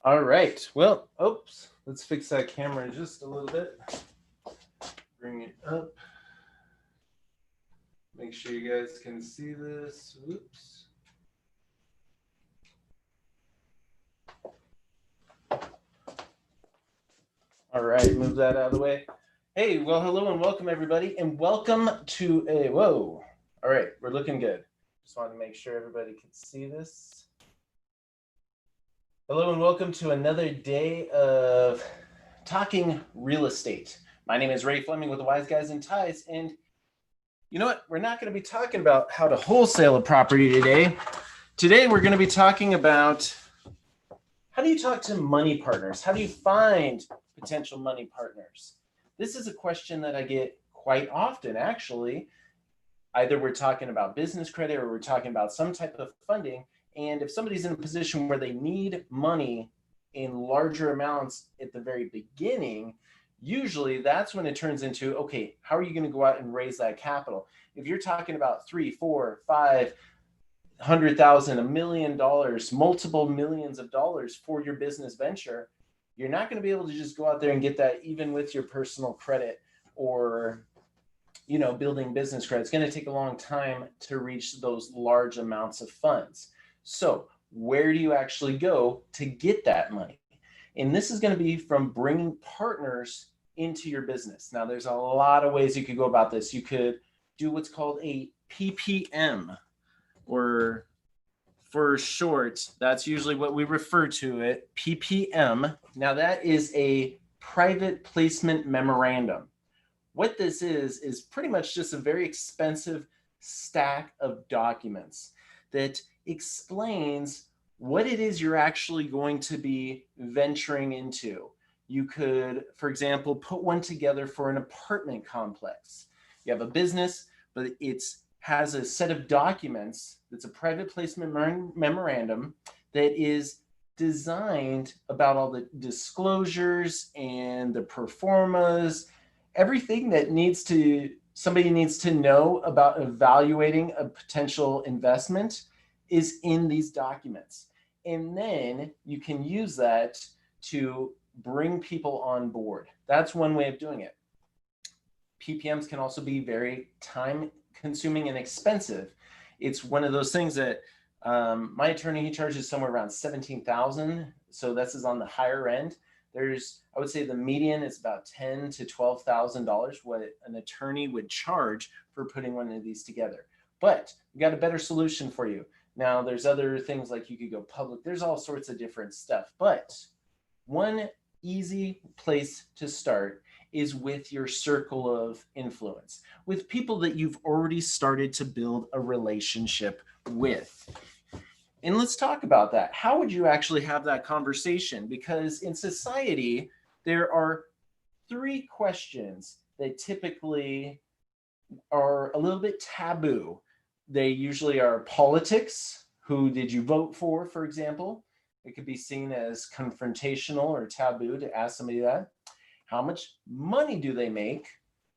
All right. Well, oops. Let's fix that camera just a little bit. Bring it up. Make sure you guys can see this. Oops. All right. Move that out of the way. Hey, well, hello and welcome, everybody. And welcome to a. Whoa. All right. We're looking good. Just wanted to make sure everybody could see this. Hello and welcome to another day of talking real estate. My name is Ray Fleming with the Wise Guys in Ties, and you know what? We're not going to be talking about how to wholesale a property today. Today, we're going to be talking about how do you talk to money partners? How do you find potential money partners? This is a question that I get quite often, actually. Either we're talking about business credit or we're talking about some type of funding. And if somebody's in a position where they need money in larger amounts at the very beginning, usually that's when it turns into, okay, how are you going to go out and raise that capital? If you're talking about 3, 4, 500,000, $1 million, multiple millions of dollars for your business venture, you're not going to be able to just go out there and get that even with your personal credit or building business credit. It's going to take a long time to reach those large amounts of funds. So where do you actually go to get that money? And this is going to be from bringing partners into your business. Now, there's a lot of ways you could go about this. You could do what's called a PPM, or for short, that's usually what we refer to it, PPM. Now, that is a private placement memorandum. What this is pretty much just a very expensive stack of documents that explains what it is you're actually going to be venturing into. You could, for example, put one together for an apartment complex. You have a business, but it has a set of documents that's a private placement memorandum that is designed about all the disclosures and the pro formas, everything that somebody needs to know about evaluating a potential investment is in these documents. And then you can use that to bring people on board. That's one way of doing it. PPMs can also be very time consuming and expensive. It's one of those things that my attorney, he charges somewhere around $17,000. So this is on the higher end. I would say the median is about $10,000 to $12,000 what an attorney would charge for putting one of these together. But we got a better solution for you. Now, there's other things like you could go public. There's all sorts of different stuff. But one easy place to start is with your circle of influence, with people that you've already started to build a relationship with. And let's talk about that. How would you actually have that conversation? Because in society, there are 3 questions that typically are a little bit taboo. They usually are politics. Who did you vote for example? It could be seen as confrontational or taboo to ask somebody that. How much money do they make?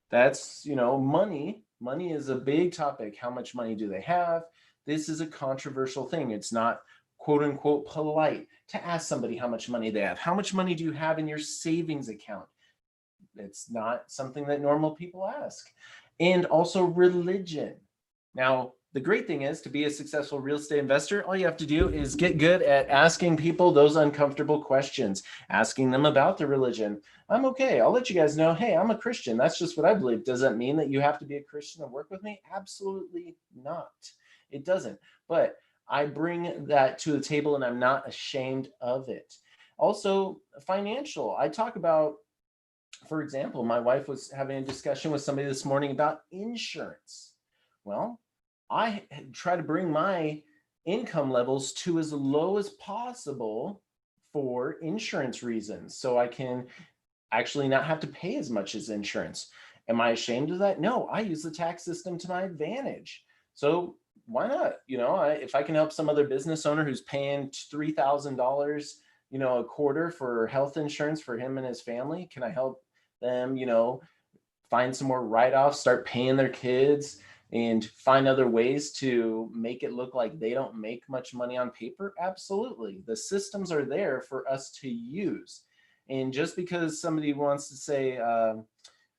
That's, money. Money is a big topic. How much money do they have? This is a controversial thing. It's not quote unquote polite to ask somebody how much money they have. How much money do you have in your savings account? It's not something that normal people ask. And also religion. Now, the great thing is to be a successful real estate investor, all you have to do is get good at asking people those uncomfortable questions, asking them about their religion. I'm okay. I'll let you guys know, hey, I'm a Christian. That's just what I believe. Does that mean that you have to be a Christian to work with me? Absolutely not. It doesn't. But I bring that to the table and I'm not ashamed of it. Also, financial. I talk about, for example, my wife was having a discussion with somebody this morning about insurance. Well, I try to bring my income levels to as low as possible for insurance reasons so I can actually not have to pay as much as insurance. Am I ashamed of that? No, I use the tax system to my advantage. So why not? If I can help some other business owner who's paying $3,000, a quarter for health insurance for him and his family, can I help them, find some more write-offs, start paying their kids, and find other ways to make it look like they don't make much money on paper? Absolutely. The systems are there for us to use. And just because somebody wants to say,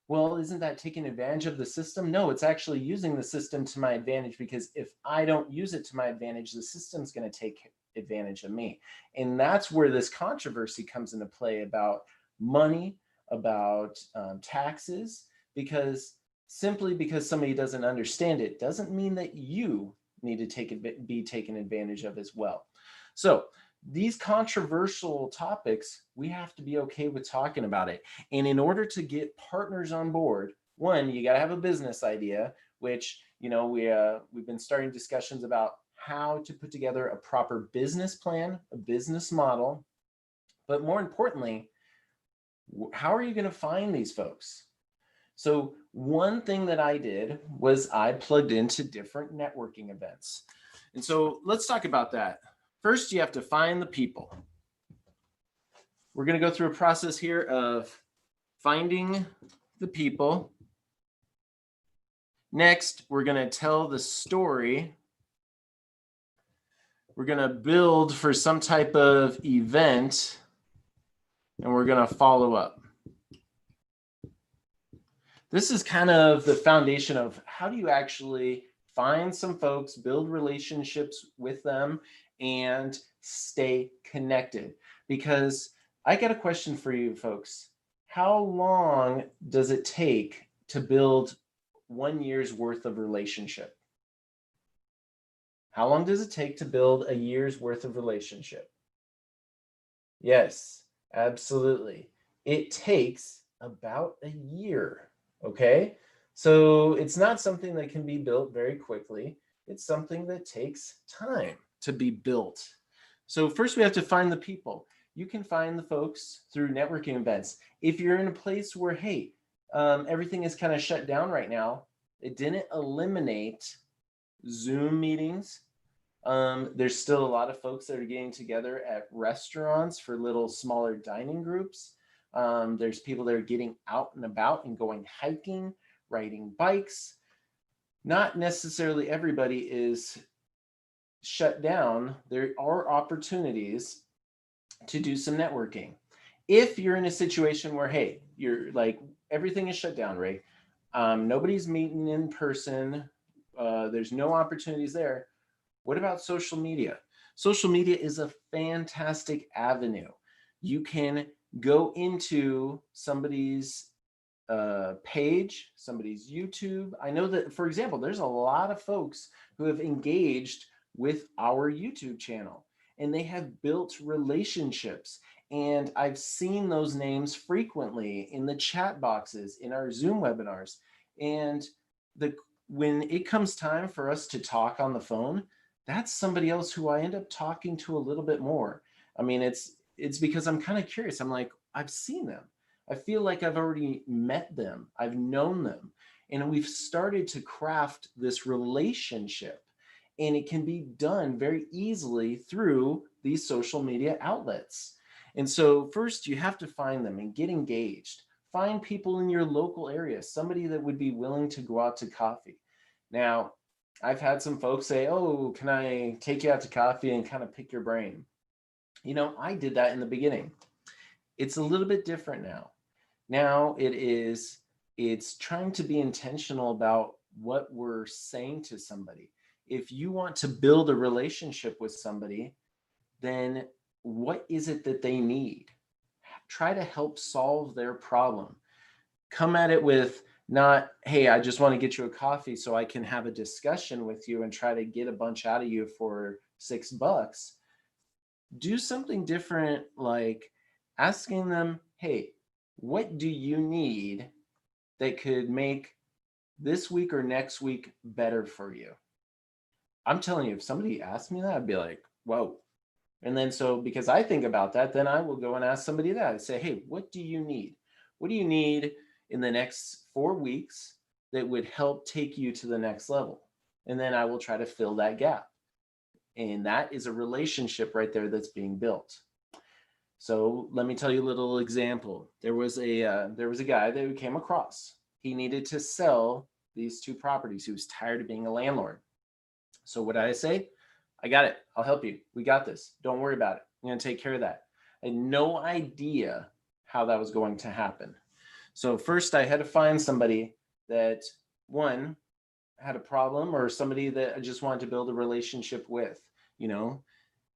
well, isn't that taking advantage of the system? No, it's actually using the system to my advantage, because if I don't use it to my advantage, the system's going to take advantage of me. And that's where this controversy comes into play about money, about taxes, because simply because somebody doesn't understand it doesn't mean that you need to be taken advantage of as well. So these controversial topics, we have to be okay with talking about it. And in order to get partners on board, one, you got to have a business idea, which, we've been starting discussions about how to put together a proper business plan, a business model. But more importantly, how are you going to find these folks? So one thing that I did was I plugged into different networking events. And so let's talk about that. First, you have to find the people. We're going to go through a process here of finding the people. Next, we're going to tell the story. We're going to build for some type of event, and we're going to follow up. This is kind of the foundation of how do you actually find some folks, build relationships with them, and stay connected. Because I got a question for you folks. How long does it take to build 1 year's worth of relationship? How long does it take to build a year's worth of relationship? Yes, absolutely. It takes about a year. Okay, so it's not something that can be built very quickly. It's something that takes time to be built. So first we have to find the people. You can find the folks through networking events. If you're in a place where, hey, everything is kind of shut down right now, it didn't eliminate Zoom meetings. There's still a lot of folks that are getting together at restaurants for little smaller dining groups. There's people that are getting out and about and going hiking, riding bikes. Not necessarily everybody is shut down. There are opportunities to do some networking. If you're in a situation where, hey, you're like, everything is shut down, Ray, nobody's meeting in person, there's no opportunities there, what about social media? Social media is a fantastic avenue. You can go into somebody's page, somebody's YouTube. I know that, for example, there's a lot of folks who have engaged with our YouTube channel, and they have built relationships. And I've seen those names frequently in the chat boxes in our Zoom webinars. And when it comes time for us to talk on the phone, that's somebody else who I end up talking to a little bit more. I mean, it's because I'm kind of curious. I'm like, I've seen them. I feel like I've already met them. I've known them. And we've started to craft this relationship. And it can be done very easily through these social media outlets. And so first you have to find them and get engaged. Find people in your local area, somebody that would be willing to go out to coffee. Now, I've had some folks say, oh, can I take you out to coffee and kind of pick your brain? I did that in the beginning. It's a little bit different now. Now it's trying to be intentional about what we're saying to somebody. If you want to build a relationship with somebody, then what is it that they need? Try to help solve their problem. Come at it with not, hey, I just want to get you a coffee so I can have a discussion with you and try to get a bunch out of you for $6. Do something different, like asking them, hey, what do you need that could make this week or next week better for you? I'm telling you, if somebody asked me that, I'd be like, whoa. And then so because I think about that, then I will go and ask somebody that. I say, hey, what do you need? What do you need in the next 4 weeks that would help take you to the next level? And then I will try to fill that gap. And that is a relationship right there that's being built. So let me tell you a little example. There was a guy that we came across. He needed to sell these 2 properties. He was tired of being a landlord. So what did I say? I got it. I'll help you. We got this. Don't worry about it. I'm going to take care of that. I had no idea how that was going to happen. So first I had to find somebody that, one, had a problem, or somebody that I just wanted to build a relationship with,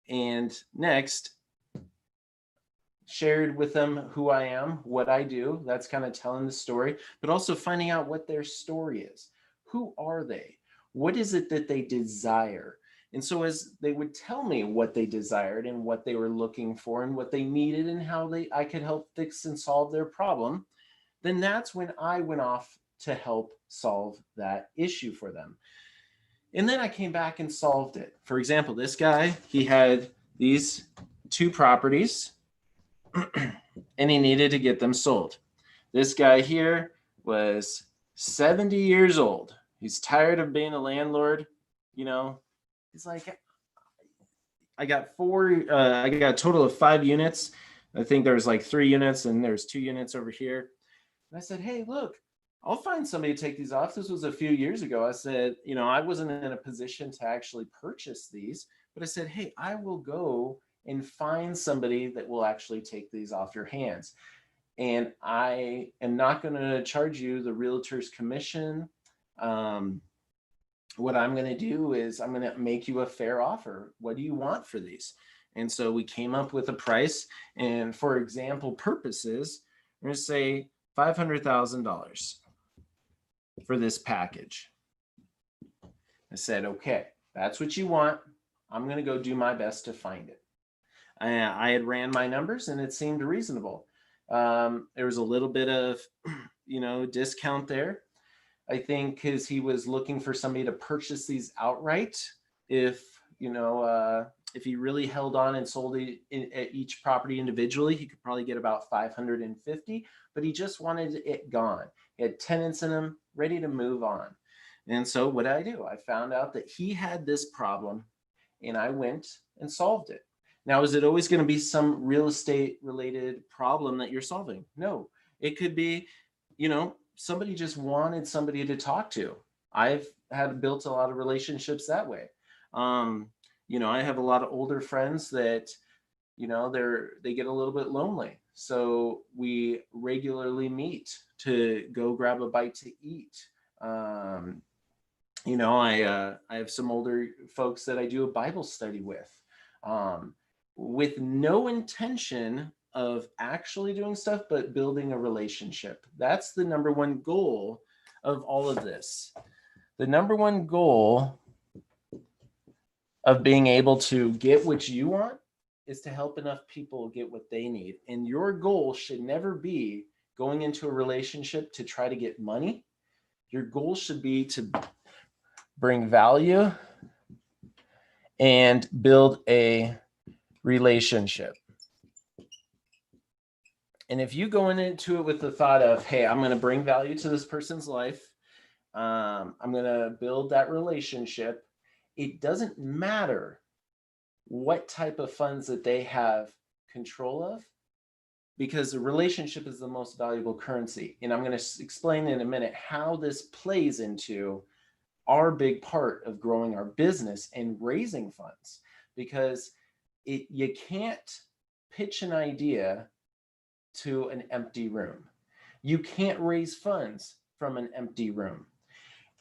and next shared with them who I am, what I do. That's kind of telling the story, but also finding out what their story is. Who are they? What is it that they desire? And so as they would tell me what they desired and what they were looking for and what they needed and how I could help fix and solve their problem, then that's when I went off to help solve that issue for them. And then I came back and solved it. For example, this guy, he had these 2 properties and he needed to get them sold. This guy here was 70 years old. He's tired of being a landlord. He's like, I got a total of 5 units. I think there's like 3 units and there's 2 units over here. And I said, hey, look, I'll find somebody to take these off. This was a few years ago. I said, I wasn't in a position to actually purchase these, but I said, hey, I will go and find somebody that will actually take these off your hands. And I am not going to charge you the realtor's commission. What I'm going to do is I'm going to make you a fair offer. What do you want for these? And so we came up with a price. And for example purposes, we're going to say $500,000 for this package. I said, okay, that's what you want. I'm going to go do my best to find it. I had ran my numbers and it seemed reasonable. There was a little bit of, discount there. I think because he was looking for somebody to purchase these outright. If he really held on and sold at each property individually, he could probably get about 550, but he just wanted it gone. He had tenants in him, ready to move on. And so what did I do? I found out that he had this problem and I went and solved it. Now, is it always going to be some real estate related problem that you're solving? No, it could be, somebody just wanted somebody to talk to. I've built a lot of relationships that way. I have a lot of older friends that, they get a little bit lonely. So we regularly meet to go grab a bite to eat. I have some older folks that I do a Bible study with no intention of actually doing stuff, but building a relationship. That's the number one goal of all of this. The number one goal of being able to get what you want is to help enough people get what they need. And your goal should never be going into a relationship to try to get money. Your goal should be to bring value and build a relationship. And if you go into it with the thought of, hey, I'm going to bring value to this person's life, I'm going to build that relationship, it doesn't matter what type of funds that they have control of, because the relationship is the most valuable currency. And I'm going to explain in a minute how this plays into our big part of growing our business and raising funds, because you can't pitch an idea to an empty room. You can't raise funds from an empty room.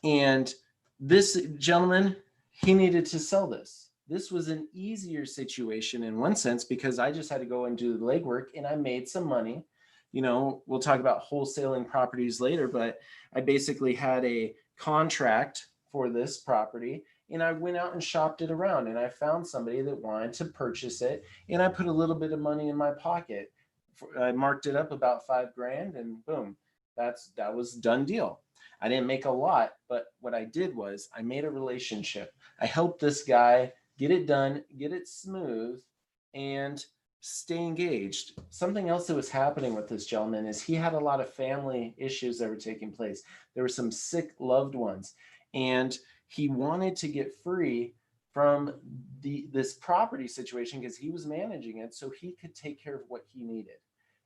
And this gentleman, he needed to sell this. This was an easier situation in one sense because I just had to go and do the legwork and I made some money. We'll talk about wholesaling properties later, but I basically had a contract for this property and I went out and shopped it around and I found somebody that wanted to purchase it and I put a little bit of money in my pocket. I marked it up about $5,000 and boom, that was done deal. I didn't make a lot, but what I did was I made a relationship. I helped this guy get it done, get it smooth, and stay engaged. Something else that was happening with this gentleman is he had a lot of family issues that were taking place. There were some sick loved ones, and he wanted to get free from this property situation because he was managing it so he could take care of what he needed.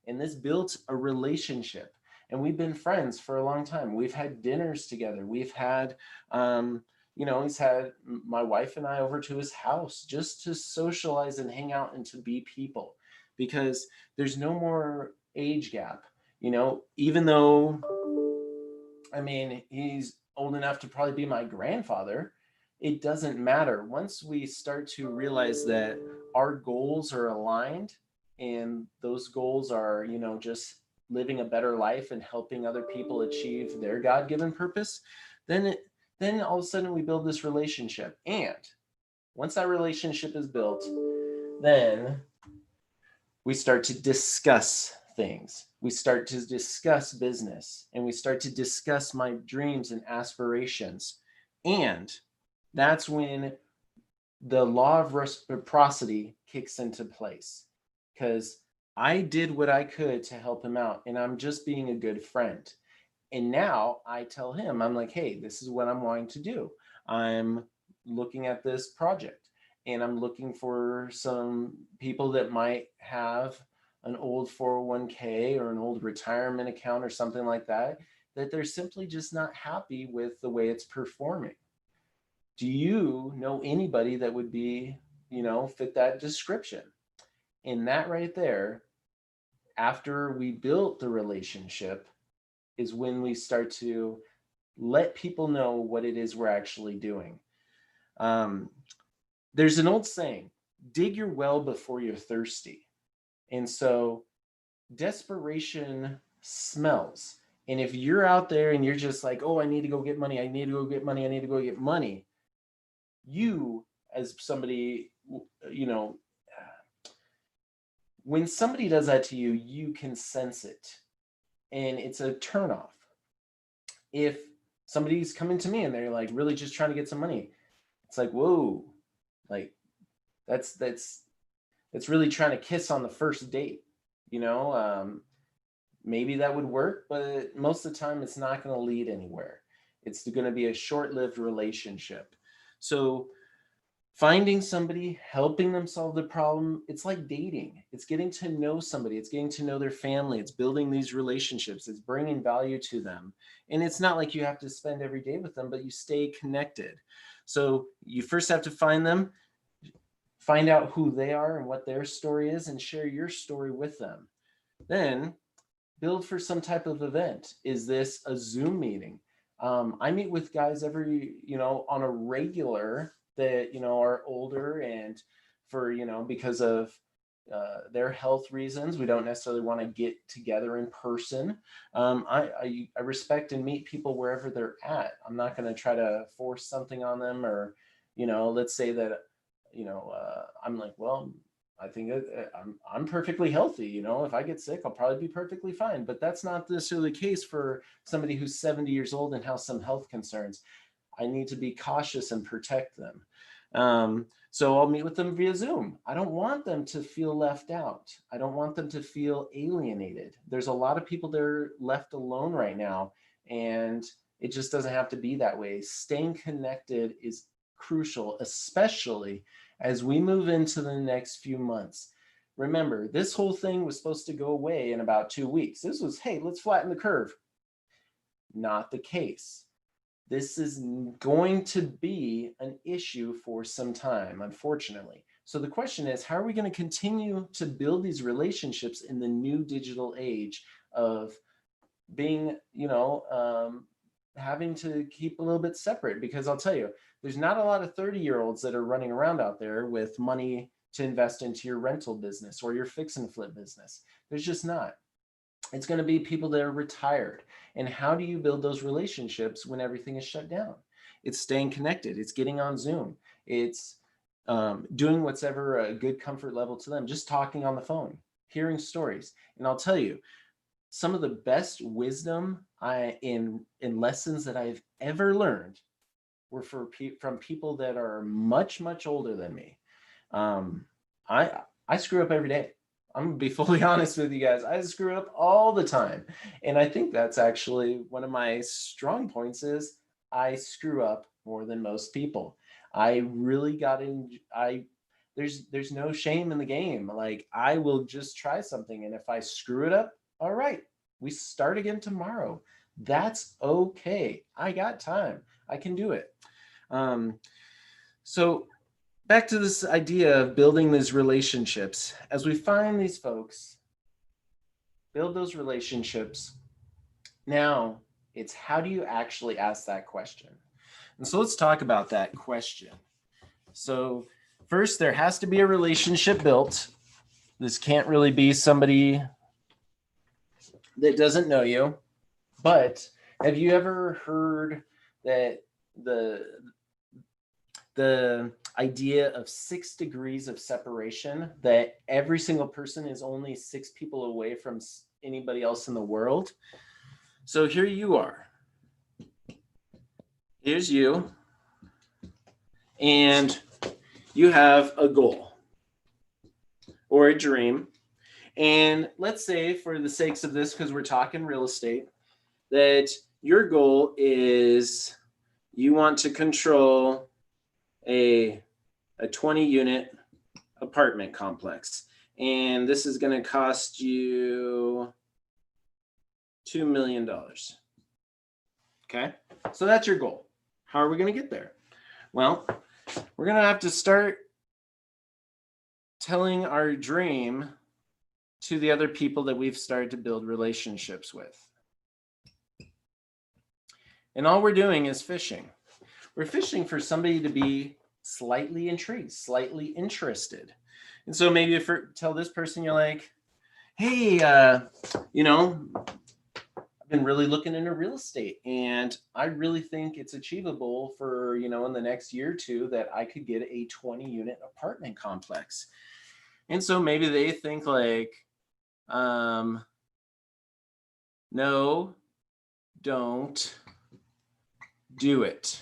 And this built a relationship. and we've been friends for a long time. We've had dinners together. We've had, he's had my wife and I over to his house just to socialize and hang out and to be people, because there's no more age gap. Even though, I mean, he's old enough to probably be my grandfather, it doesn't matter. Once we start to realize that our goals are aligned, and those goals are, just living a better life and helping other people achieve their God-given purpose, then all of a sudden we build this relationship. And once that relationship is built, then we start to discuss things. We start to discuss business, and we start to discuss my dreams and aspirations. And that's when the law of reciprocity kicks into place, because I did what I could to help him out, and I'm just being a good friend. And now I tell him, I'm like, hey, this is what I'm wanting to do. I'm looking at this project, and I'm looking for some people that might have an old 401k or an old retirement account or something like that, that they're simply just not happy with the way it's performing. Do you know anybody that would be, fit that description? And that right there, after we built the relationship, is when we start to let people know what it is we're actually doing. There's an old saying, dig your well before you're thirsty. And so desperation smells. And if you're out there and you're just like, oh, I need to go get money, I need to go get money, I need to go get money, you, as somebody, when somebody does that to you, you can sense it. And it's a turnoff. If somebody's coming to me and they're like really just trying to get some money, it's like, whoa, like that's really trying to kiss on the first date. Maybe that would work, but most of the time it's not going to lead anywhere. It's going to be a short-lived relationship. So finding somebody, helping them solve the problem, it's like dating. It's getting to know somebody. It's getting to know their family. It's building these relationships. It's bringing value to them. And it's not like you have to spend every day with them, but you stay connected. So you first have to find them, find out who they are and what their story is, and share your story with them. Then build for some type of event. Is this a Zoom meeting? I meet with guys every, on a regular that, are older, and for, because of their health reasons, we don't necessarily want to get together in person. I respect and meet people wherever they're at. I'm not going to try to force something on them, or, let's say that, I'm like, well, I think I'm perfectly healthy. If I get sick, I'll probably be perfectly fine. But that's not necessarily the case for somebody who's 70 years old and has some health concerns. I need to be cautious and protect them. So I'll meet with them via Zoom. I don't want them to feel left out. I don't want them to feel alienated. There's a lot of people that are left alone right now, and it just doesn't have to be that way. Staying connected is crucial, especially as we move into the next few months. Remember, this whole thing was supposed to go away in about 2 weeks. This was, hey, let's flatten the curve. Not the case. This is going to be an issue for some time, unfortunately. So the question is, how are we going to continue to build these relationships in the new digital age of being, having to keep a little bit separate? Because I'll tell you, there's not a lot of 30-year-olds that are running around out there with money to invest into your rental business or your fix and flip business. There's just not. It's going to be people that are retired. And how do you build those relationships when everything is shut down? It's staying connected. It's getting on Zoom. It's doing what's ever a good comfort level to them. Just talking on the phone, hearing stories. And I'll tell you, some of the best wisdom in lessons that I've ever learned were from people that are much, much older than me. I screw up every day. I'm gonna be fully honest with you guys. I screw up all the time. And I think that's actually one of my strong points is I screw up more than most people. I really there's no shame in the game. Like, I will just try something, and if I screw it up, all right, We start again tomorrow. That's okay. I got time. I can do it. So back to this idea of building these relationships. As we find these folks, build those relationships. Now it's how do you actually ask that question? And so let's talk about that question. So first, there has to be a relationship built. This can't really be somebody that doesn't know you. But have you ever heard that the idea of 6 degrees of separation, that every single person is only 6 people away from anybody else in the world? So here you are. Here's you. And you have a goal or a dream. And let's say, for the sakes of this, because we're talking real estate, that your goal is you want to control a 20 unit apartment complex. And this is going to cost you $2 million. Okay, so that's your goal. How are we going to get there? Well, we're going to have to start telling our dream to the other people that we've started to build relationships with. And all we're doing is fishing. We're fishing for somebody to be slightly intrigued, slightly interested. And so maybe if you tell this person, you're like, hey, I've been really looking into real estate, and I really think it's achievable for, in the next year or two that I could get a 20 unit apartment complex. And so maybe they think like, no, don't do it.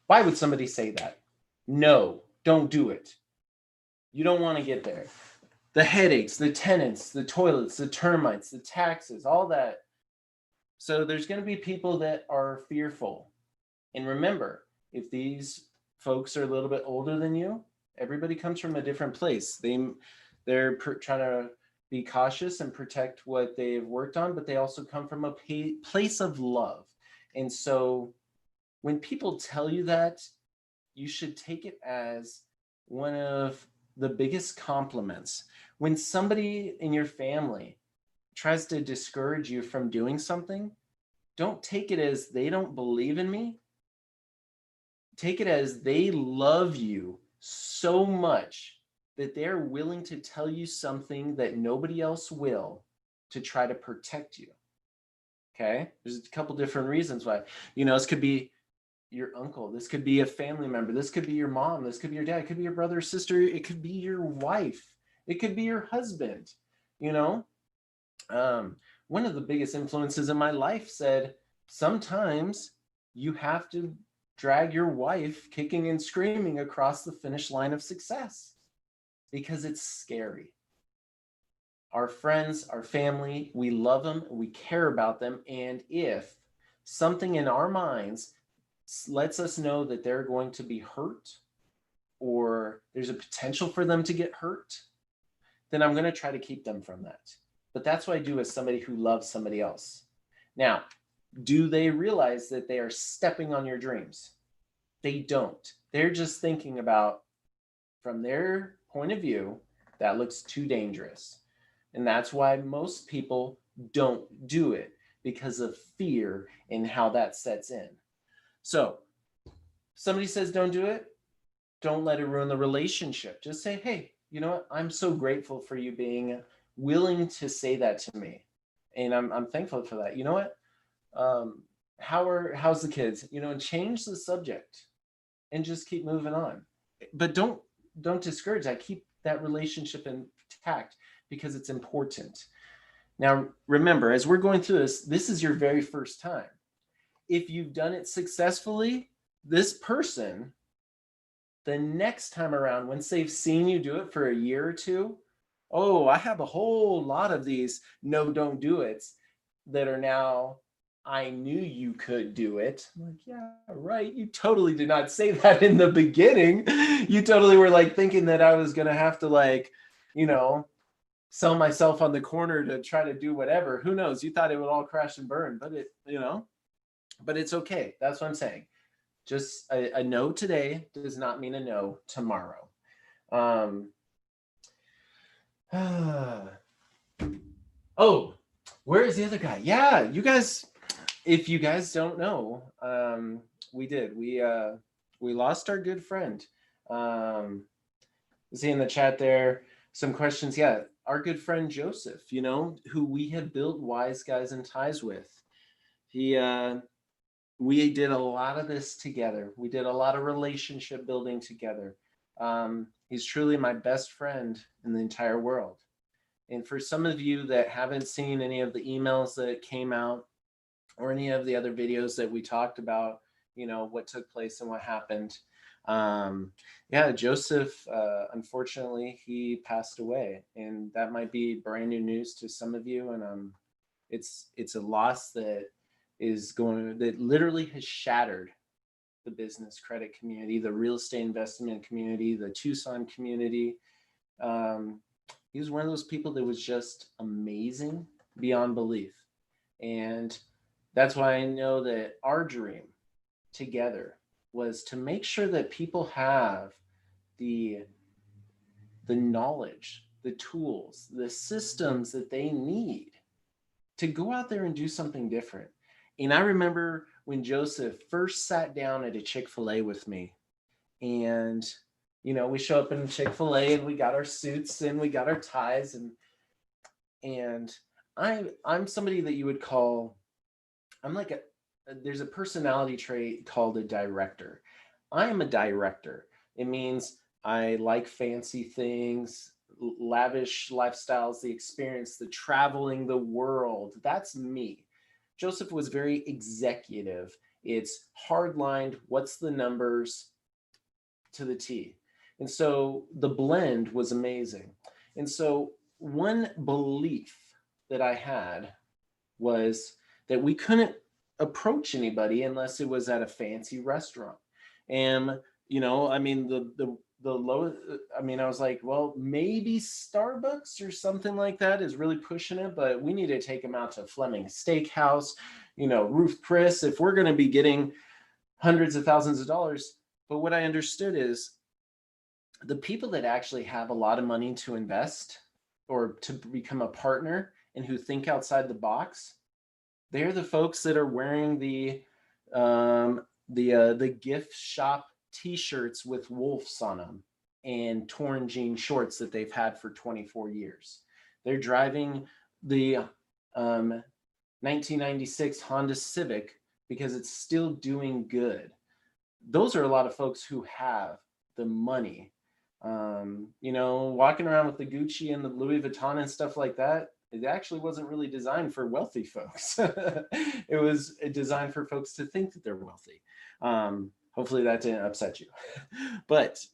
Why would somebody say that? No, don't do it. You don't want to get there. The headaches, the tenants, the toilets, the termites, the taxes, all that. So there's going to be people that are fearful. And remember, if these folks are a little bit older than you, everybody comes from a different place. They're trying to be cautious and protect what they've worked on, but they also come from a place of love. And so when people tell you that, you should take it as one of the biggest compliments. When somebody in your family tries to discourage you from doing something, don't take it as they don't believe in me. Take it as they love you so much that they're willing to tell you something that nobody else will to try to protect you. Okay? There's a couple different reasons why. This could be your uncle, this could be a family member, this could be your mom, this could be your dad, it could be your brother or sister, it could be your wife, it could be your husband. One of the biggest influences in my life said, sometimes you have to drag your wife kicking and screaming across the finish line of success because it's scary. Our friends, our family, we love them, we care about them, and if something in our minds lets us know that they're going to be hurt or there's a potential for them to get hurt, then I'm going to try to keep them from that. But that's what I do as somebody who loves somebody else. Now, do they realize that they are stepping on your dreams? They don't. They're just thinking about, from their point of view, that looks too dangerous. And that's why most people don't do it, because of fear and how that sets in. So somebody says don't do it, don't let it ruin the relationship. Just say, hey, you know what? I'm so grateful for you being willing to say that to me. And I'm thankful for that. You know what? How's the kids? And change the subject and just keep moving on. But don't discourage that. Keep that relationship intact because it's important. Now, remember, as we're going through this is your very first time. If you've done it successfully, this person, the next time around, once they've seen you do it for a year or two, oh, I have a whole lot of these no, don't do it's that are now, I knew you could do it. I'm like, yeah, right. You totally did not say that in the beginning. You totally were like thinking that I was going to have to sell myself on the corner to try to do whatever. Who knows? You thought it would all crash and burn, but but it's okay. That's what I'm saying. Just a no today does not mean a no tomorrow. Um, oh, where is the other guy? Yeah, you guys, if you guys don't know, we did. We lost our good friend. See in the chat there some questions. Yeah, our good friend Joseph, who we have built Wise Guys and Ties with. We did a lot of this together. We did a lot of relationship building together. He's truly my best friend in the entire world. And for some of you that haven't seen any of the emails that came out or any of the other videos that we talked about, what took place and what happened. Yeah, Joseph, unfortunately, he passed away, and that might be brand new news to some of you. And it's a loss that literally has shattered the business credit community, the real estate investment community, the Tucson community. He was one of those people that was just amazing beyond belief. And that's why I know that our dream together was to make sure that people have the knowledge, the tools, the systems that they need to go out there and do something different. And I remember when Joseph first sat down at a Chick-fil-A with me, and we show up in Chick-fil-A and we got our suits and we got our ties, and I'm somebody that you would call, I'm like there's a personality trait called a director. I am a director. It means I like fancy things, lavish lifestyles, the experience, the traveling the world. That's me. Joseph was very executive. It's hard-lined, what's the numbers to the T. And so the blend was amazing. And so one belief that I had was that we couldn't approach anybody unless it was at a fancy restaurant. And, I mean, the low, I was like, well, maybe Starbucks or something like that is really pushing it, but we need to take them out to Fleming Steakhouse, Ruth Chris, if we're going to be getting hundreds of thousands of dollars. But what I understood is the people that actually have a lot of money to invest or to become a partner and who think outside the box, they're the folks that are wearing the gift shop T-shirts with wolves on them and torn jean shorts that they've had for 24 years. They're driving the 1996 Honda Civic because it's still doing good. Those are a lot of folks who have the money. Walking around with the Gucci and the Louis Vuitton and stuff like that, it actually wasn't really designed for wealthy folks. It was designed for folks to think that they're wealthy. Hopefully that didn't upset you. But,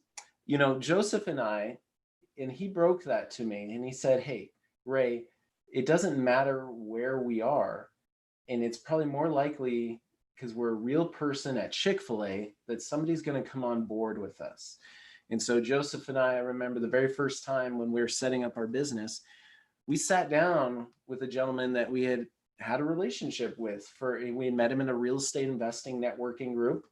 Joseph and he broke that to me, and he said, hey, Ray, it doesn't matter where we are. And it's probably more likely, because we're a real person at Chick-fil-A, that somebody's going to come on board with us. And so Joseph and I remember the very first time when we were setting up our business, we sat down with a gentleman that we had a relationship with. We had met him in a real estate investing networking group,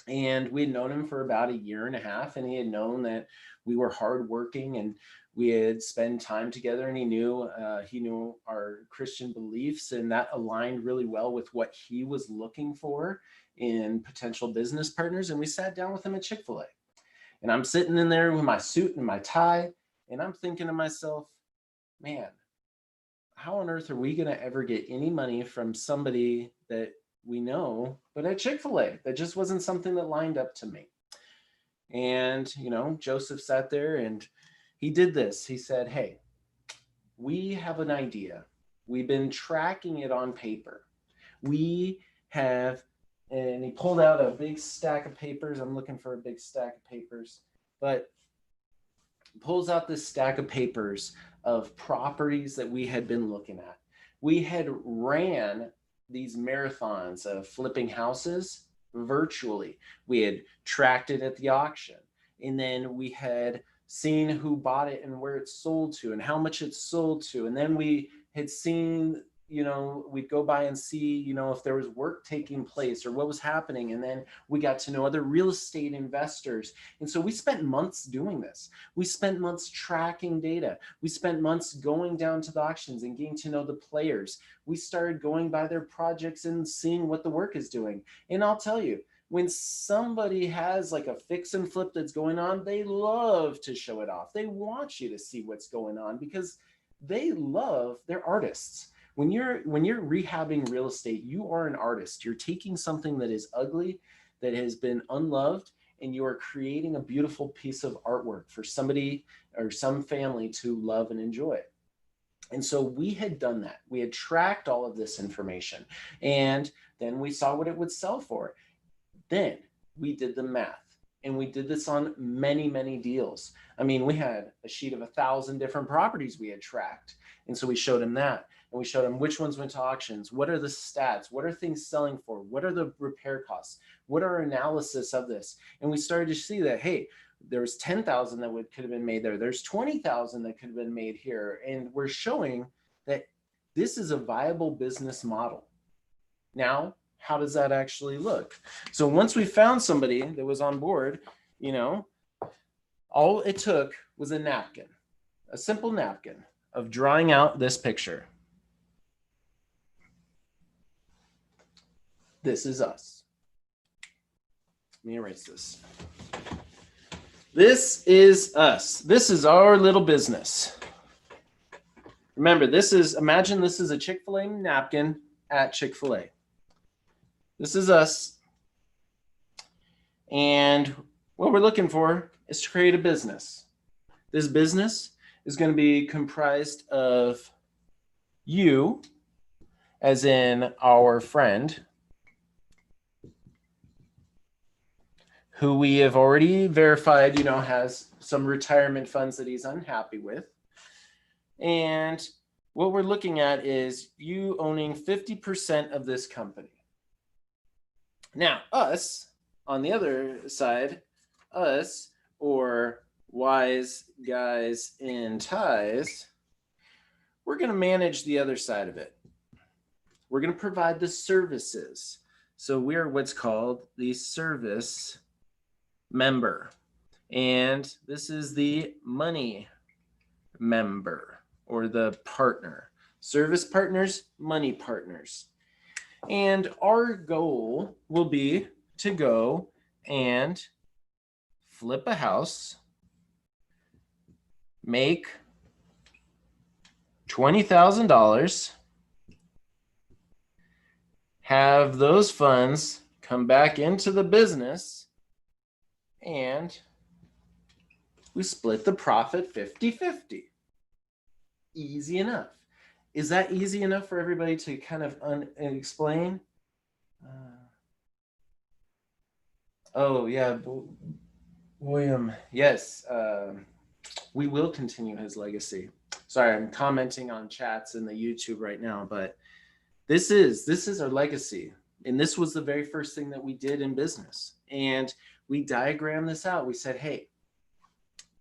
and we had known him for about a year and a half, and he had known that we were hardworking and we had spent time together, and he knew our Christian beliefs, and that aligned really well with what he was looking for in potential business partners. And we sat down with him at Chick-fil-A, and I'm sitting in there with my suit and my tie, and I'm thinking to myself, man, how on earth are we going to ever get any money from somebody that we know, but at Chick-fil-A? That just wasn't something that lined up to me. And, Joseph sat there and he did this. He said, hey, we have an idea. We've been tracking it on paper. We have, and he pulled out a big stack of papers. I'm looking for a big stack of papers, but pulls out this stack of papers of properties that we had been looking at. We had ran these marathons of flipping houses virtually. We had tracked it at the auction, and then we had seeing who bought it and where it's sold to and how much it's sold to. And then we had seen, we'd go by and see, if there was work taking place or what was happening. And then we got to know other real estate investors. And so we spent months doing this. We spent months tracking data. We spent months going down to the auctions and getting to know the players. We started going by their projects and seeing what the work is doing. And I'll tell you, when somebody has like a fix and flip that's going on, they love to show it off. They want you to see what's going on because they're artists. When you're rehabbing real estate, you are an artist. You're taking something that is ugly, that has been unloved, and you are creating a beautiful piece of artwork for somebody or some family to love and enjoy. And so we had done that. We had tracked all of this information, and then we saw what it would sell for. Then we did the math, and we did this on many, many deals. I mean, we had a sheet of 1,000 different properties we had tracked. And so we showed him that, and we showed him which ones went to auctions. What are the stats? What are things selling for? What are the repair costs? What are our analysis of this? And we started to see that, hey, there was 10,000 that could have been made there. There's 20,000 that could have been made here. And we're showing that this is a viable business model. Now, how does that actually look? So once we found somebody that was on board, all it took was a napkin, a simple napkin of drawing out this picture. This is us. Let me erase this. This is us. This is our little business. Remember, imagine this is a Chick-fil-A napkin at Chick-fil-A. This is us. And what we're looking for is to create a business. This business is going to be comprised of you, as in our friend, who we have already verified, has some retirement funds that he's unhappy with. And what we're looking at is you owning 50% of this company. Now, us, on the other side, us, or wise guys in ties, we're going to manage the other side of it. We're going to provide the services. So we're what's called the service member. And this is the money member or the partner. Service partners, money partners. And our goal will be to go and flip a house, make $20,000, have those funds come back into the business, and we split the profit 50-50. Easy enough. Is that easy enough for everybody to kind of explain? Oh, yeah. William, yes. We will continue his legacy. Sorry, I'm commenting on chats in the YouTube right now, but this is our legacy. And this was the very first thing that we did in business. And we diagrammed this out. We said, hey,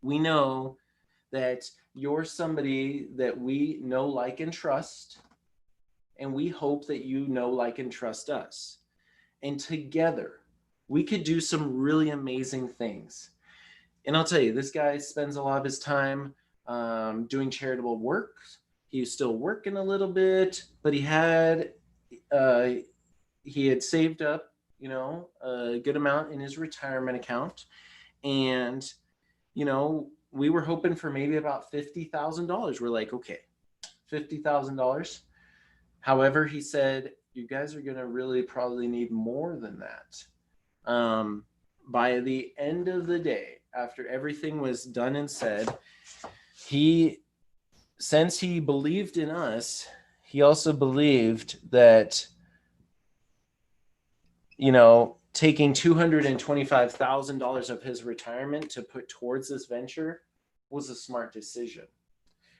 we know that you're somebody that we know, like, and trust. And we hope that you know, like, and trust us. And together, we could do some really amazing things. And I'll tell you, this guy spends a lot of his time doing charitable work. He's still working a little bit, but he had saved up, a good amount in his retirement account. And, we were hoping for maybe about $50,000. We're like, okay, $50,000. However, he said, you guys are going to really probably need more than that. By the end of the day, after everything was done and said, since he believed in us, he also believed that, taking $225,000 of his retirement to put towards this venture was a smart decision,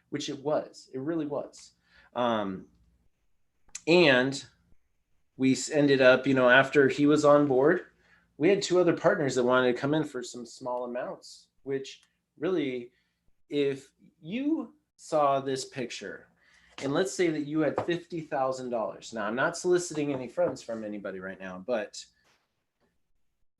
which it was. It really was. And we ended up, after he was on board, we had two other partners that wanted to come in for some small amounts, which really, if you saw this picture, and let's say that you had $50,000. Now, I'm not soliciting any friends from anybody right now, but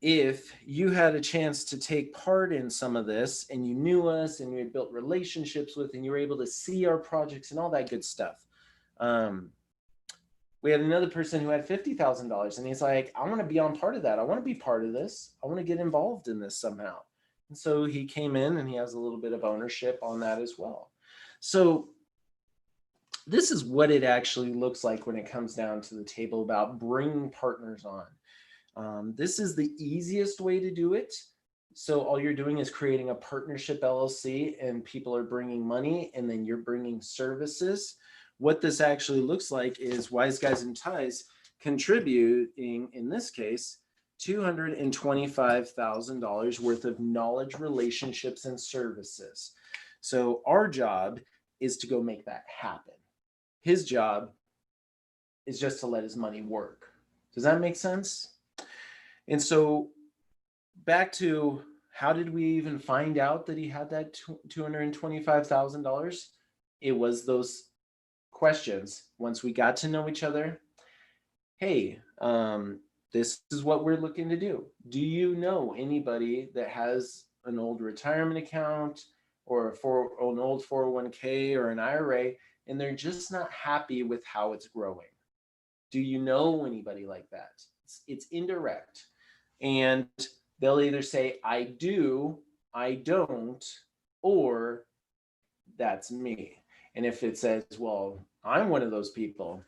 if you had a chance to take part in some of this and you knew us and you had built relationships with and you were able to see our projects and all that good stuff. We had another person who had $50,000 and he's like, I want to be on part of that. I want to be part of this. I want to get involved in this somehow. And so he came in and he has a little bit of ownership on that as well. So this is what it actually looks like when it comes down to the table about bringing partners on. This is the easiest way to do it. So all you're doing is creating a partnership LLC and people are bringing money and then you're bringing services. What this actually looks like is Wise Guys and Ties contributing, in this case, $225,000 worth of knowledge, relationships, and services. So our job is to go make that happen. His job is just to let his money work. Does that make sense? And so back to, how did we even find out that he had that $225,000? It was those questions. Once we got to know each other, hey, this is what we're looking to do. Do you know anybody that has an old retirement account or an old 401k or an IRA, and they're just not happy with how it's growing? Do you know anybody like that? It's indirect. And they'll either say, I do, I don't, or that's me. And if it says, well, I'm one of those people,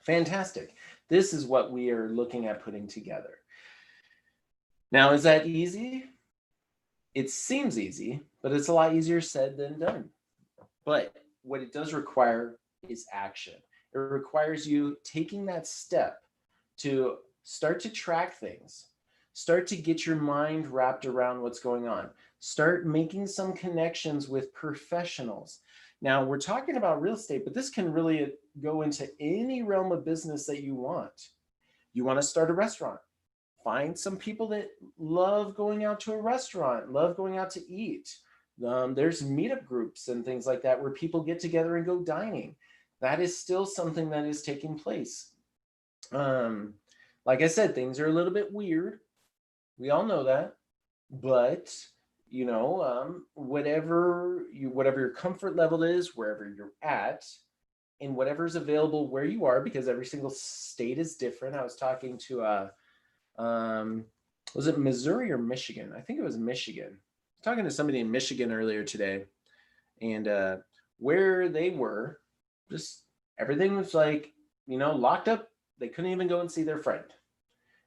fantastic. This is what we are looking at putting together. Now, is that easy? It seems easy, but it's a lot easier said than done. But what it does require is action. It requires you taking that step to start to track things, start to get your mind wrapped around what's going on, start making some connections with professionals. Now, we're talking about real estate, but this can really go into any realm of business that you want. You want to start a restaurant. Find some people that love going out to a restaurant, love going out to eat. There's meetup groups and things like that where people get together and go dining. That is still something that is taking place. Like I said, things are a little bit weird. We all know that. But whatever your comfort level is, wherever you're at, and whatever's available where you are, because every single state is different. I was talking to was it Missouri or Michigan? I think it was Michigan. I was talking to somebody in Michigan earlier today, and where they were, just everything was like, locked up. They couldn't even go and see their friend.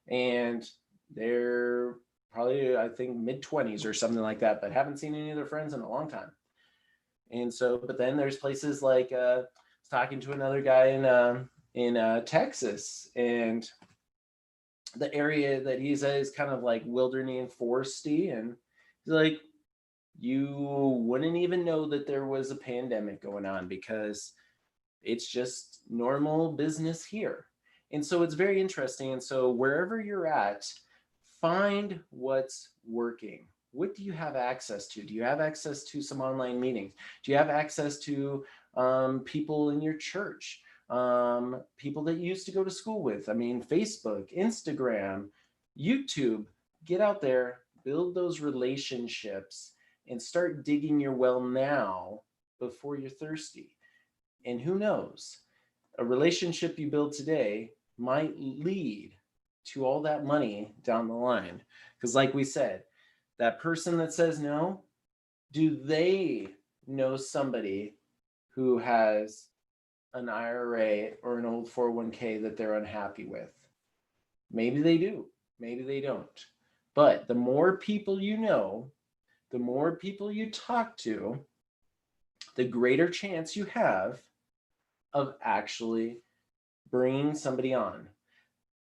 And they're probably, I think, mid-20s or something like that, but haven't seen any of their friends in a long time. And so, but then there's places like, I was talking to another guy in Texas, and the area that he's at is kind of like wilderness and foresty, and he's like, you wouldn't even know that there was a pandemic going on because it's just normal business here. And so it's very interesting. And so wherever you're at, find what's working. What do you have access to? Do you have access to some online meetings? Do you have access to people in your church? People that you used to go to school with? I mean, Facebook, Instagram, YouTube. Get out there, build those relationships, and start digging your well now before you're thirsty. And who knows? A relationship you build today might lead to all that money down the line. Because like we said, that person that says no, do they know somebody who has an IRA or an old 401k that they're unhappy with? Maybe they do, maybe they don't. But the more people you know, the more people you talk to, the greater chance you have of actually bringing somebody on.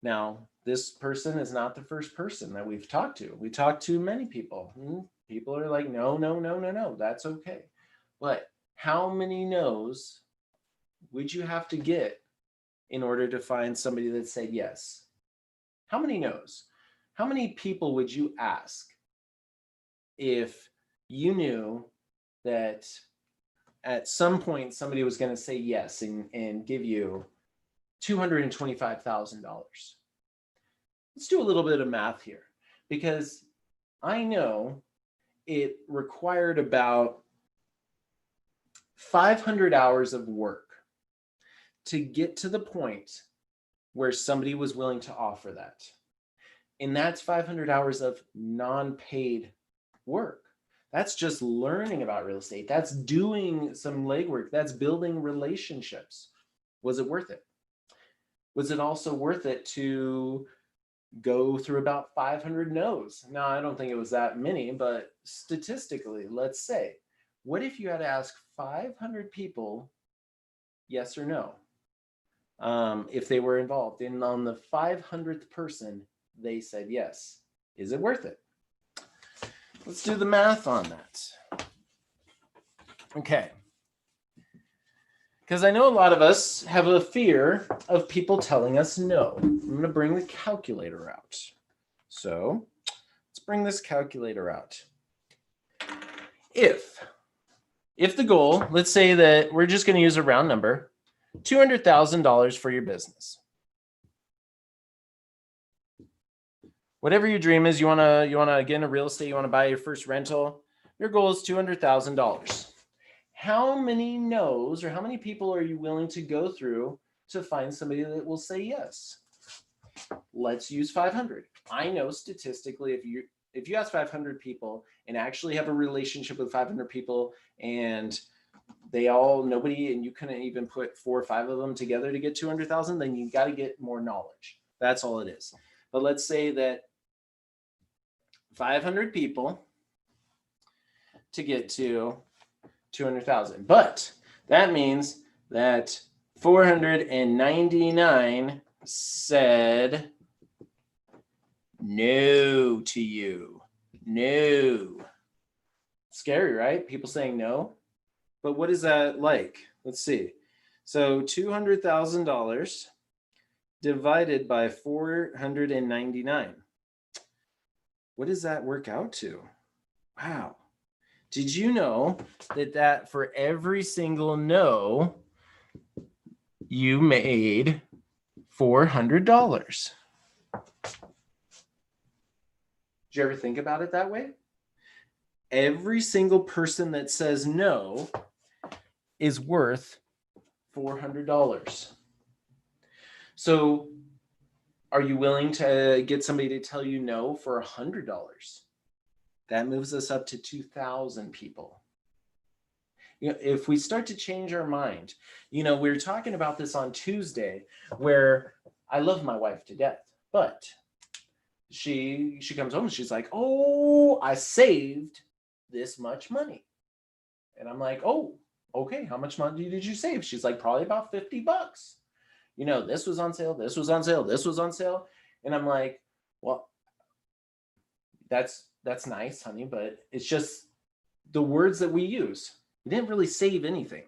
Now, this person is not the first person that we've talked to. We talked to many people. People are like, no, that's okay. But how many no's would you have to get in order to find somebody that said yes? How many no's? How many people would you ask if you knew that at some point somebody was going to say yes and give you $225,000. Let's do a little bit of math here, because I know it required about 500 hours of work to get to the point where somebody was willing to offer that. And that's 500 hours of non-paid work. That's just learning about real estate. That's doing some legwork. That's building relationships. Was it worth it? Was it also worth it to go through about 500 no's? Now, I don't think it was that many, but statistically, let's say, what if you had to ask 500 people yes or no, if they were involved? And on the 500th person, they said yes. Is it worth it? Let's do the math on that. Okay. Because I know a lot of us have a fear of people telling us no. I'm going to bring the calculator out. So let's bring this calculator out. If the goal, let's say that we're just going to use a round number, $200,000 for your business. Whatever your dream is, you want to get into real estate, you want to buy your first rental, your goal is $200,000. How many no's, or how many people are you willing to go through to find somebody that will say yes? Let's use 500. I know statistically, if you ask 500 people and actually have a relationship with 500 people, and nobody, and you couldn't even put 4 or 5 of them together to get 200,000, then you got to get more knowledge. That's all it is. But let's say that 500 people to get to 200,000. But that means that 499 said no to you. No. Scary, right? People saying no. But what is that like? Let's see. So $200,000 divided by 499. What does that work out to? Wow. Did you know that for every single no, you made $400? Did you ever think about it that way? Every single person that says no is worth $400. So are you willing to get somebody to tell you no for $100? That moves us up to 2,000 people. If we start to change our mind, we were talking about this on Tuesday, where I love my wife to death, but she comes home and she's like, oh, I saved this much money. And I'm like, oh, okay, how much money did you save? She's like, probably about $50. This was on sale, this was on sale, this was on sale. And I'm like, well, that's nice, honey, but it's just the words that we use. We didn't really save anything.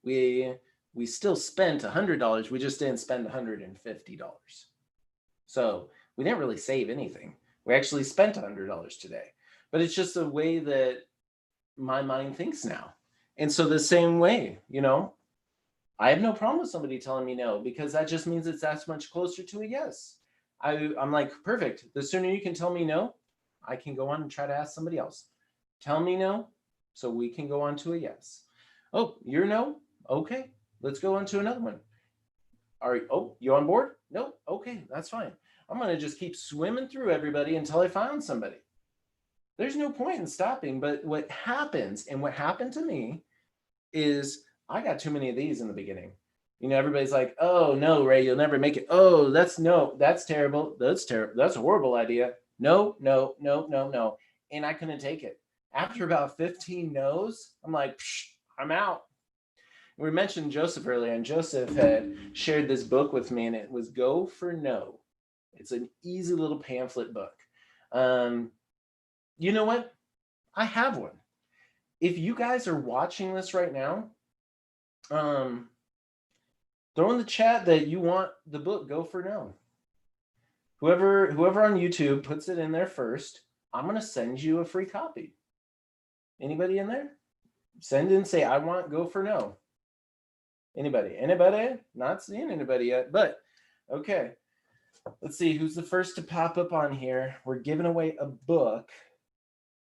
We still spent $100. We just didn't spend $150. So we didn't really save anything. We actually spent $100 today. But it's just the way that my mind thinks now. And so the same way, I have no problem with somebody telling me no, because that just means it's that much closer to a yes. I'm like, perfect. The sooner you can tell me no, I can go on and try to ask somebody else. Tell me no, so we can go on to a yes. Oh, you're no? Okay, let's go on to another one. All right, oh, you on board? No? Okay, that's fine. I'm going to just keep swimming through everybody until I found somebody. There's no point in stopping, but what happens, and what happened to me, is I got too many of these in the beginning. Everybody's like, oh, no, Ray, you'll never make it. Oh, that's terrible. That's terrible. That's a horrible idea. No. And I couldn't take it. After about 15 no's, I'm like, I'm out. We mentioned Joseph earlier, and Joseph had shared this book with me, and it was Go for No. It's an easy little pamphlet book. You know what? I have one. If you guys are watching this right now, throw in the chat that you want the book Go for No. Whoever on YouTube puts it in there first, I'm going to send you a free copy. Anybody in there? Send in, say, I want, go for no. Anybody? Anybody? Not seeing anybody yet, but okay. Let's see who's the first to pop up on here. We're giving away a book.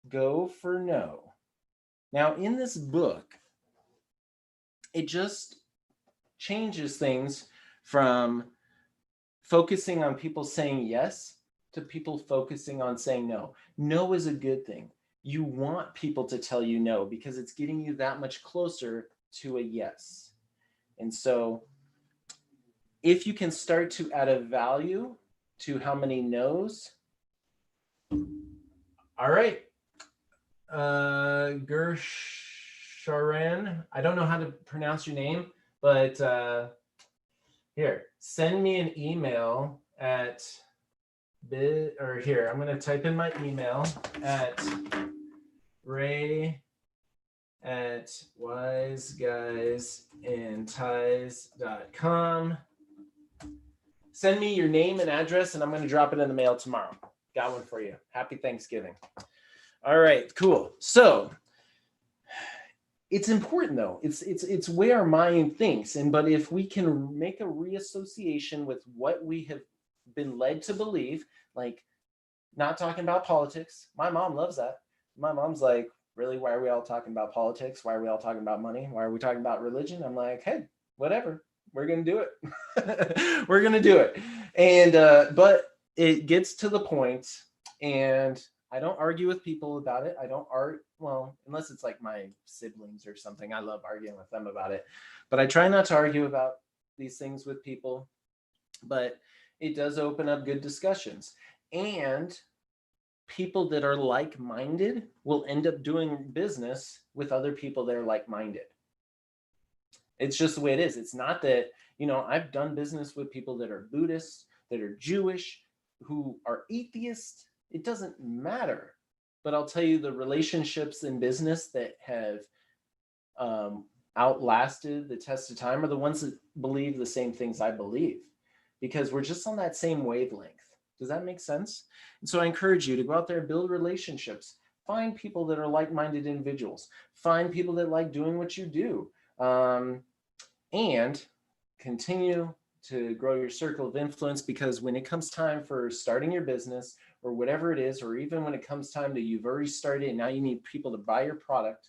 Go for no. Now, in this book, it just changes things from focusing on people saying yes to people focusing on saying no. No is a good thing. You want people to tell you no because it's getting you that much closer to a yes. And so if you can start to add a value to how many no's, all right. Gersharan, I don't know how to pronounce your name, but here, send me an email at here, I'm going to type in my email at ray@wiseguysandties.com. Send me your name and address, and I'm going to drop it in the mail tomorrow. Got one for you. Happy Thanksgiving. All right, cool. So it's important though. It's where our mind thinks. But if we can make a reassociation with what we have been led to believe, like not talking about politics. My mom loves that. My mom's like, really, why are we all talking about politics? Why are we all talking about money? Why are we talking about religion? I'm like, hey, whatever. We're going to do it. We're going to do it. And, but it gets to the point, and I don't argue with people about it. I don't well, unless it's like my siblings or something. I love arguing with them about it. But I try not to argue about these things with people. But it does open up good discussions. And people that are like-minded will end up doing business with other people that are like-minded. It's just the way it is. It's not that, I've done business with people that are Buddhists, that are Jewish, who are atheists. It doesn't matter. But I'll tell you, the relationships in business that have outlasted the test of time are the ones that believe the same things I believe, because we're just on that same wavelength. Does that make sense? And so I encourage you to go out there and build relationships. Find people that are like-minded individuals. Find people that like doing what you do. And continue to grow your circle of influence, because when it comes time for starting your business or whatever it is, or even when it comes time to you've already started and now you need people to buy your product,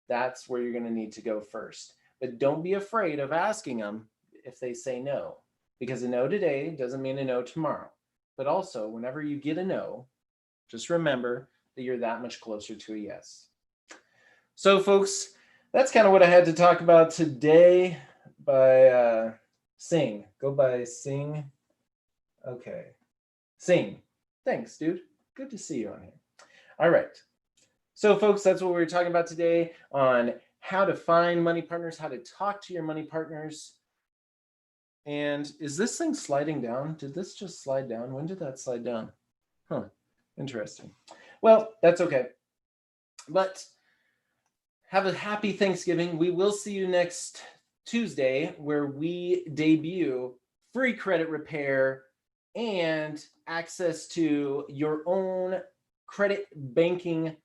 that's where you're going to need to go first. But don't be afraid of asking them if they say no, because a no today doesn't mean a no tomorrow. But also, whenever you get a no, just remember that you're that much closer to a yes. So, folks, that's kind of what I had to talk about today by Sing. Go by Sing. Okay. Sing. Thanks, dude. Good to see you on here. All right. So, folks, that's what we were talking about today on how to find money partners, how to talk to your money partners. And is this thing sliding down? Did this just slide down? When did that slide down? Huh. Interesting. Well, that's okay. But have a happy Thanksgiving. We will see you next Tuesday, where we debut free credit repair and access to your own credit banking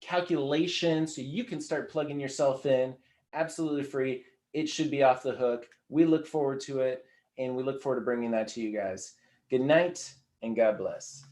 calculation, so you can start plugging yourself in absolutely free. It should be off the hook. We look forward to it, and we look forward to bringing that to you guys. Good night, and God bless.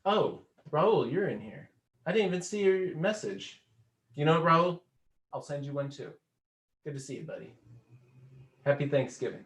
Oh, Raul, you're in here. I didn't even see your message. You know what, Raul? I'll send you one too. Good to see you, buddy. Happy Thanksgiving.